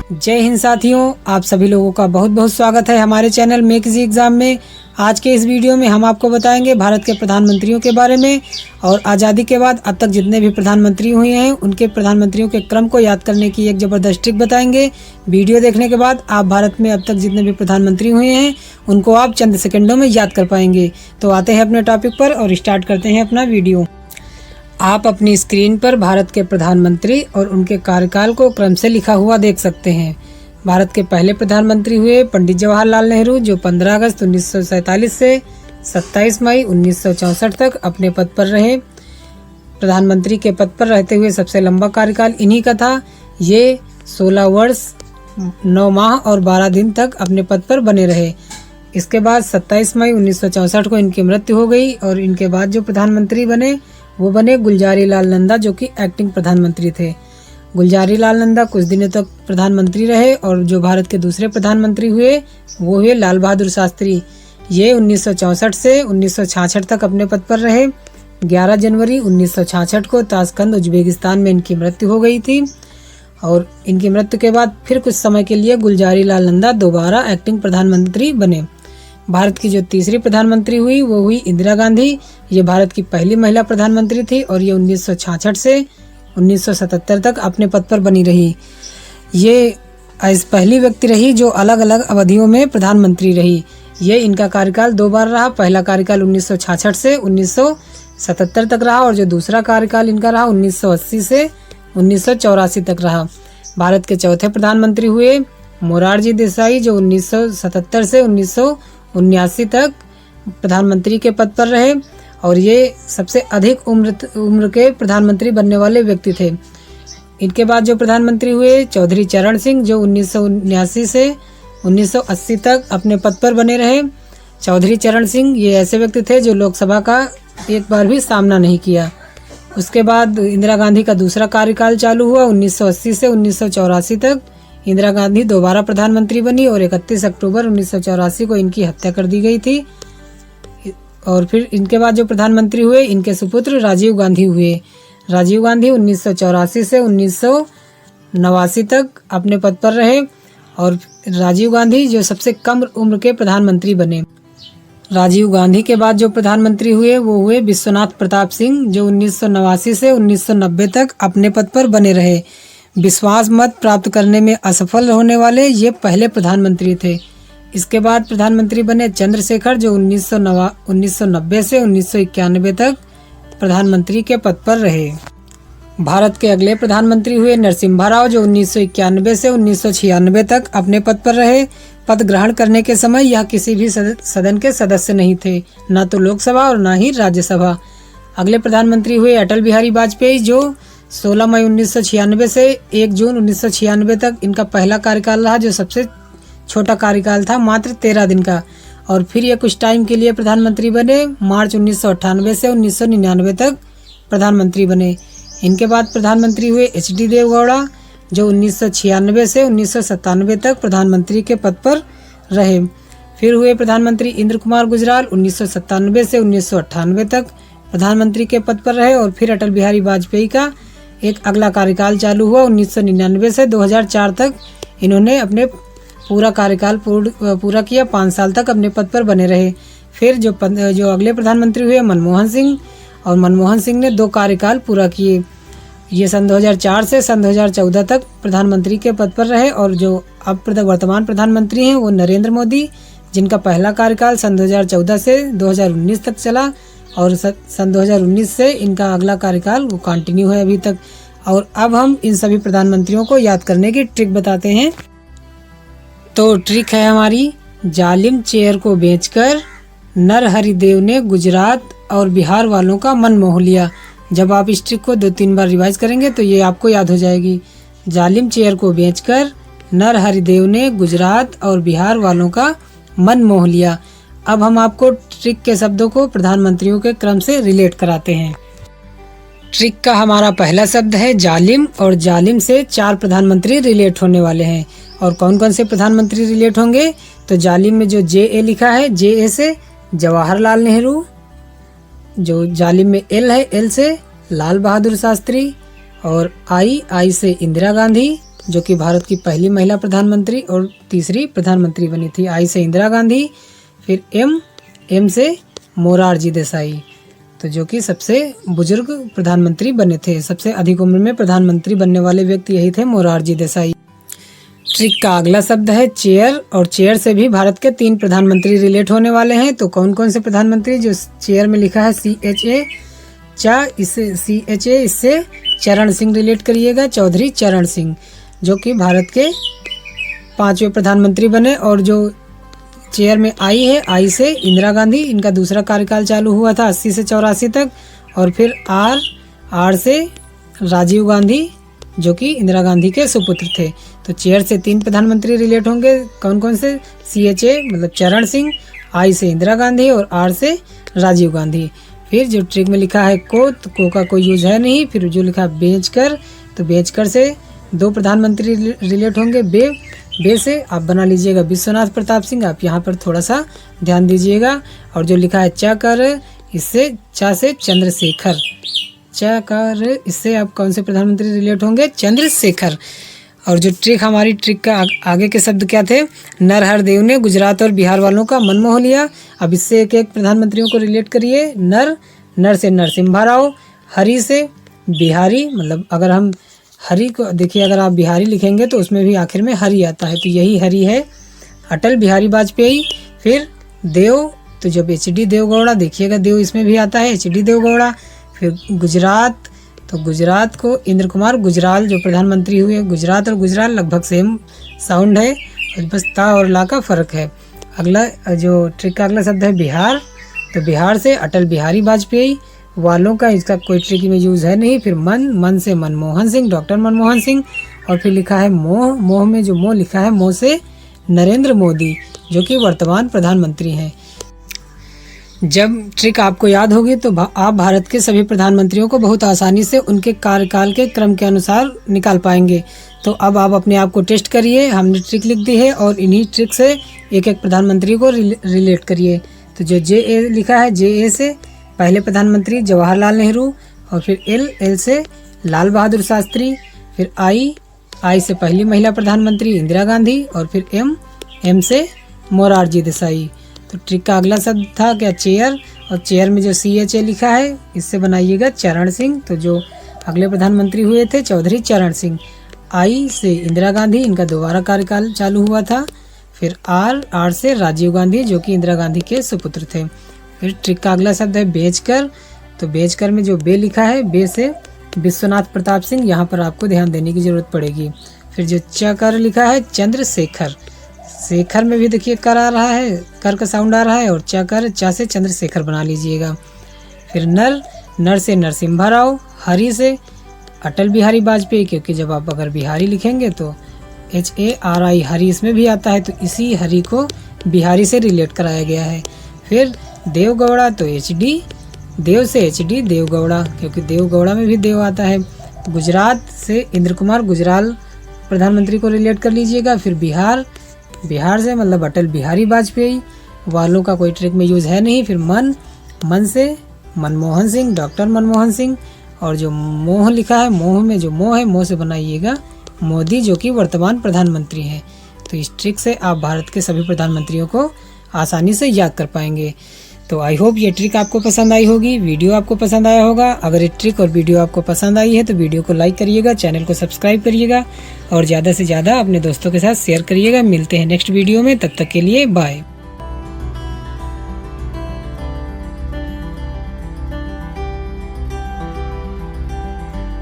जय हिंद साथियों, आप सभी लोगों का बहुत बहुत स्वागत है हमारे चैनल मेक इजी एग्जाम में। आज के इस वीडियो में हम आपको बताएंगे भारत के प्रधानमंत्रियों के बारे में और आज़ादी के बाद अब तक जितने भी प्रधानमंत्री हुए हैं उनके प्रधानमंत्रियों के क्रम को याद करने की एक ज़बरदस्त ट्रिक बताएंगे। वीडियो देखने के बाद आप भारत में अब तक जितने भी प्रधानमंत्री हुए हैं उनको आप चंद सेकंडों में याद कर पाएंगे। तो आते हैं अपने टॉपिक पर और स्टार्ट करते हैं अपना वीडियो। आप अपनी स्क्रीन पर भारत के प्रधानमंत्री और उनके कार्यकाल को क्रम से लिखा हुआ देख सकते हैं। भारत के पहले प्रधानमंत्री हुए पंडित जवाहरलाल नेहरू, जो 15 अगस्त 1947 से 27 मई 1964 तक अपने पद पर रहे। प्रधानमंत्री के पद पर रहते हुए सबसे लंबा कार्यकाल इन्हीं का था। ये 16 वर्ष 9 माह और 12 दिन तक अपने पद पर बने रहे। इसके बाद 27 मई 1964 को इनकी मृत्यु हो गई और इनके बाद जो प्रधानमंत्री बने वो बने गुलजारी लाल नंदा, जो कि एक्टिंग प्रधानमंत्री थे। गुलजारी लाल नंदा कुछ दिनों तक प्रधानमंत्री रहे और जो भारत के दूसरे प्रधानमंत्री हुए वो हुए लाल बहादुर शास्त्री। ये 1964 से 1966 तक अपने पद पर रहे। 11 जनवरी 1966 को ताशकंद उज्बेकिस्तान में इनकी मृत्यु हो गई थी और इनकी मृत्यु के बाद फिर कुछ समय के लिए गुलजारी लाल नंदा दोबारा एक्टिंग प्रधानमंत्री बने। भारत की जो तीसरी प्रधानमंत्री हुई वो हुई इंदिरा गांधी। ये भारत की पहली महिला प्रधानमंत्री थी और ये 1966 से 1977 तक अपने पद पर बनी रही। ये पहली व्यक्ति रही जो अलग अलग अवधियों में प्रधानमंत्री रही। ये इनका कार्यकाल 2 बार रहा। पहला कार्यकाल 1966 से 1977 तक रहा और जो दूसरा कार्यकाल इनका रहा 1980 से 1984 तक रहा। भारत के चौथे प्रधानमंत्री हुए मोरारजी देसाई, जो 1977 से 1979 तक प्रधानमंत्री के पद पर रहे और ये सबसे अधिक उम्र के प्रधानमंत्री बनने वाले व्यक्ति थे। इनके बाद जो प्रधानमंत्री हुए चौधरी चरण सिंह, जो 1979 से 1980 तक अपने पद पर बने रहे। चौधरी चरण सिंह ये ऐसे व्यक्ति थे जो लोकसभा का एक बार भी सामना नहीं किया। उसके बाद इंदिरा गांधी का दूसरा कार्यकाल चालू हुआ 1980 से 1984 तक। इंदिरा गांधी दोबारा प्रधानमंत्री बनी और 31 अक्टूबर 1984 को इनकी हत्या कर दी गई थी। और फिर इनके बाद जो प्रधानमंत्री हुए इनके सुपुत्र राजीव गांधी हुए। राजीव गांधी 1984 से 1989 तक अपने पद पर रहे और राजीव गांधी जो सबसे कम उम्र के प्रधानमंत्री बने। राजीव गांधी के बाद जो प्रधानमंत्री हुए वो हुए विश्वनाथ प्रताप सिंह, जो 1989 से 1990 तक अपने पद पर बने रहे। विश्वास मत प्राप्त करने में असफल होने वाले ये पहले प्रधानमंत्री थे। इसके बाद प्रधानमंत्री बने चंद्रशेखर, जो 1990 से 1991 तक प्रधानमंत्री के पद पर रहे। भारत के अगले प्रधानमंत्री हुए नरसिम्हा राव, जो 1991 से 1996 तक अपने पद पर रहे। पद ग्रहण करने के समय यह किसी भी सदन के सदस्य नहीं थे, न तो लोकसभा और न ही राज्यसभा। अगले प्रधानमंत्री हुए अटल बिहारी वाजपेयी, जो 16 मई 1996 से 1 जून 1996 तक इनका पहला कार्यकाल रहा, जो सबसे छोटा कार्यकाल था, मात्र 13 दिन का। और फिर ये कुछ टाइम के लिए प्रधानमंत्री बने। मार्च 1998 से 1999 तक प्रधानमंत्री बने। इनके बाद प्रधानमंत्री हुए HD देवगौड़ा, जो 1996 से 1997 तक प्रधानमंत्री के पद पर रहे। फिर हुए प्रधानमंत्री इंद्र कुमार गुजराल, 1997 से 1998 तक प्रधानमंत्री के पद पर रहे। और फिर अटल बिहारी वाजपेयी का एक अगला कार्यकाल चालू हुआ 1999 से 2004 तक। इन्होंने अपने पूरा कार्यकाल पूरा किया, 5 साल तक अपने पद पर बने रहे। फिर जो अगले प्रधानमंत्री हुए मनमोहन सिंह, और मनमोहन सिंह ने 2 कार्यकाल पूरा किए। ये सन 2004 से सन 2014 तक प्रधानमंत्री के पद पर रहे। और जो अब वर्तमान प्रधानमंत्री हैं वो नरेंद्र मोदी, जिनका पहला कार्यकाल सन 2014 से 2019 तक चला और सन 2019 से इनका अगला कार्यकाल वो कंटिन्यू है अभी तक। और अब हम इन सभी प्रधानमंत्रियों को याद करने की ट्रिक बताते हैं। तो ट्रिक है हमारी, जालिम चेयर को बेचकर नरहरि देव ने गुजरात और बिहार वालों का मन मोह लिया। जब आप इस ट्रिक को 2-3 बार रिवाइज करेंगे तो ये आपको याद हो जाएगी। जालिम चेयर को बेचकर नरहरि देव ने गुजरात और बिहार वालों का मन मोह लिया। अब हम आपको ट्रिक के शब्दों को प्रधानमंत्रियों के क्रम से रिलेट कराते हैं। ट्रिक का हमारा पहला शब्द है जालिम, और जालिम से 4 प्रधानमंत्री रिलेट होने वाले हैं। और कौन कौन से प्रधानमंत्री रिलेट होंगे? तो जालिम में जो JA लिखा है, JA से जवाहरलाल नेहरू। जो जालिम में L है, L से लाल बहादुर शास्त्री। और I से इंदिरा गांधी। जो कि भारत की पहली महिला प्रधानमंत्री और तीसरी प्रधानमंत्री बनी थी। आई से इंदिरा गांधी, फिर एम से मोरारजी देसाई, तो जो कि सबसे बुजुर्ग प्रधानमंत्री बने थे। सबसे अधिक उम्र में प्रधानमंत्री बनने वाले व्यक्ति यही थे, मोरारजी देसाई। ट्रिक का अगला शब्द है चेयर, और चेयर से भी भारत के 3 प्रधानमंत्री रिलेट होने वाले हैं। तो कौन कौन से प्रधानमंत्री? जो चेयर में लिखा है CHA, इससे CHA, इससे चरण सिंह रिलेट करिएगा, चौधरी चरण सिंह, जो कि भारत के 5वें प्रधानमंत्री बने। और जो चेयर में आई है, आई से इंदिरा गांधी, इनका दूसरा कार्यकाल चालू हुआ था 80 से 84 तक। और फिर आर से राजीव गांधी, जो कि इंदिरा गांधी के सुपुत्र थे। तो चेयर से 3 प्रधानमंत्री रिलेट होंगे, कौन कौन से? CHA मतलब चरण सिंह, आई से इंदिरा गांधी और आर से राजीव गांधी। फिर जो ट्रिक में लिखा है तो को का कोई यूज है नहीं। फिर जो लिखा है बेचकर, तो बेचकर से 2 प्रधानमंत्री रिलेट होंगे। बे से आप बना लीजिएगा विश्वनाथ प्रताप सिंह, आप यहाँ पर थोड़ा सा ध्यान दीजिएगा। और जो लिखा है चकर, इससे से चंद्रशेखर, चकर, इससे आप कौन से प्रधानमंत्री रिलेट होंगे? चंद्रशेखर। और जो हमारी ट्रिक का आगे के शब्द क्या थे? नरहरदेव ने गुजरात और बिहार वालों का मन मोह लिया। अब इससे एक एक प्रधानमंत्रियों को रिलेट करिए। नर से नरसिम्हा राव, हरि से बिहारी, मतलब अगर हम हरि को देखिए, अगर आप बिहारी लिखेंगे तो उसमें भी आखिर में हरि आता है, तो यही हरि है, अटल बिहारी वाजपेयी। फिर देव, तो जब HD देवगौड़ा, देखिएगा देव इसमें भी आता है, HD देवगौड़ा। फिर गुजरात, तो गुजरात को इंद्र कुमार गुजराल जो प्रधानमंत्री हुए। गुजरात और गुजराल लगभग सेम साउंड है, बस ता और ला का फर्क है। अगला जो ट्रिक का अगला शब्द है बिहार, तो बिहार से अटल बिहारी वाजपेयी वालों का, इसका कोई ट्रिक में यूज है नहीं। फिर मन से मनमोहन सिंह, डॉक्टर मनमोहन सिंह। और फिर लिखा है मोह में जो मोह लिखा है, मोह से नरेंद्र मोदी, जो कि वर्तमान प्रधानमंत्री हैं। जब ट्रिक आपको याद होगी तो आप भारत के सभी प्रधानमंत्रियों को बहुत आसानी से उनके कार्यकाल के क्रम के अनुसार निकाल पाएंगे। तो अब आप अपने आप को टेस्ट करिए, हमने ट्रिक लिख दी है और इन्हीं ट्रिक से एक एक प्रधानमंत्री को रिलेट करिए। तो जो JA लिखा है, JA से पहले प्रधानमंत्री जवाहरलाल नेहरू, और फिर L से लाल बहादुर शास्त्री। फिर I से पहली महिला प्रधानमंत्री इंदिरा गांधी, और फिर M से मोरारजी देसाई। तो ट्रिक का अगला शब्द था क्या? चेयर, और चेयर में जो CHA लिखा है, इससे बनाइएगा चरण सिंह, तो जो अगले प्रधानमंत्री हुए थे चौधरी चरण सिंह। I से इंदिरा गांधी, इनका दोबारा कार्यकाल चालू हुआ था। फिर आर से राजीव गांधी, जो कि इंदिरा गांधी के सुपुत्र थे। फिर ट्रिक का अगला शब्द है बेचकर, तो बेचकर में जो बे लिखा है, बे से विश्वनाथ प्रताप सिंह, यहाँ पर आपको ध्यान देने की जरूरत पड़ेगी। फिर जो चकर लिखा है, चंद्रशेखर, शेखर में भी देखिए कर आ रहा है, कर का साउंड आ रहा है, और चा से चंद्रशेखर बना लीजिएगा। फिर नर से नरसिम्हा राव, हरि से अटल बिहारी वाजपेयी, क्योंकि जब आप अगर बिहारी लिखेंगे तो HARI हरि इसमें भी आता है, तो इसी हरि को बिहारी से रिलेट कराया गया है। फिर देवगौड़ा, तो HD, देव से HD देवगौड़ा, क्योंकि देवगौड़ा में भी देव आता है। गुजरात से इंद्र कुमार गुजराल प्रधानमंत्री को रिलेट कर लीजिएगा। फिर बिहार से मतलब अटल बिहारी वाजपेयी वालों का कोई ट्रिक में यूज है नहीं। फिर मन से मनमोहन सिंह, डॉक्टर मनमोहन सिंह। और जो मोह लिखा है, मोह में जो मोह है, मोह से बनाइएगा मोदी, जो कि वर्तमान प्रधानमंत्री हैं। तो इस ट्रिक से आप भारत के सभी प्रधानमंत्रियों को आसानी से याद कर पाएंगे। तो आई होप ये ट्रिक आपको पसंद आई होगी, वीडियो आपको पसंद आया होगा। अगर ये ट्रिक और वीडियो आपको पसंद आई है तो वीडियो को लाइक करिएगा, चैनल को सब्सक्राइब करिएगा और ज़्यादा से ज़्यादा अपने दोस्तों के साथ शेयर करिएगा। मिलते हैं नेक्स्ट वीडियो में, तब तक के लिए बाय।